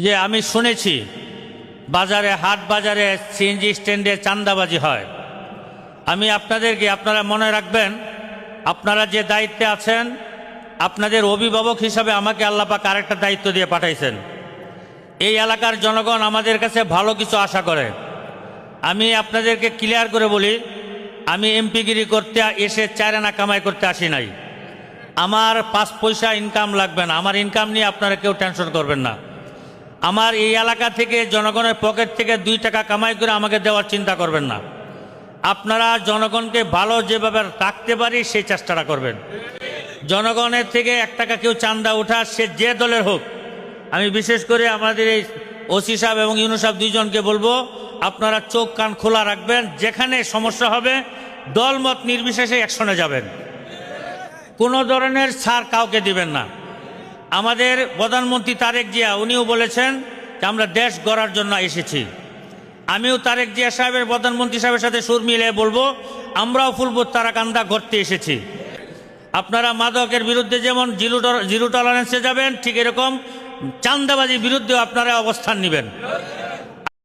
যে আমি শুনেছি বাজারে হাট বাজারে সিএনজি স্ট্যান্ডে চাঁদাবাজি হয়। আমি আপনাদেরকে আপনারা মনে রাখবেন, আপনারা যে দায়িত্বে আছেন, আপনাদের অভিভাবক হিসাবে আমাকে আল্লাহ পাক আরেকটা দায়িত্ব দিয়ে পাঠাইছেন। এই এলাকার জনগণ আমাদের কাছে ভালো কিছু আশা করে। আমি আপনাদেরকে ক্লিয়ার করে বলি, আমি এমপিগিরি করতে এসে চারানা কামাই করতে আসি নাই। আমার 5 পয়সা ইনকাম লাগবে না, আমার ইনকাম নিয়ে আপনারা কেউ টেনশন করবেন না। আমার এই এলাকা থেকে জনগণের পকেট থেকে 2 টাকা কামাই করে আমাকে দেওয়ার চিন্তা করবেন না। আপনারা জনগণকে ভালো যেভাবে রাখতে পারি সেই চেষ্টাটা করবেন। জনগণের থেকে 1 টাকা কেউ চাঁদা ওঠা, সে যে দলের হোক। আমি বিশেষ করে আমাদের এই ওসি সাহেব এবং ইউনূস সাহেব দুইজনকে বলবো, আপনারা চোখ কান খোলা রাখবেন। যেখানে সমস্যা হবে দলমত নির্বিশেষে অ্যাকশনে যাবেন, কোনো ধরনের ছাড় কাউকে দিবেন না। আমাদের প্রধানমন্ত্রী তারেক জিয়া উনিও বলেছেন যে আমরা দেশ গড়ার জন্য এসেছি। আমিও তারেক জিয়া সাহেবের প্রধানমন্ত্রী সাহেবের সাথে সুর মিলিয়ে বলবো, আমরাও ফুলপুর তারাকান্দা গড়তে এসেছি। আপনারা মাদকের বিরুদ্ধে যেমন জিরো টলারেন্সে যাবেন, ঠিক এরকম চাঁদাবাজির বিরুদ্ধেও আপনারা অবস্থান নেবেন।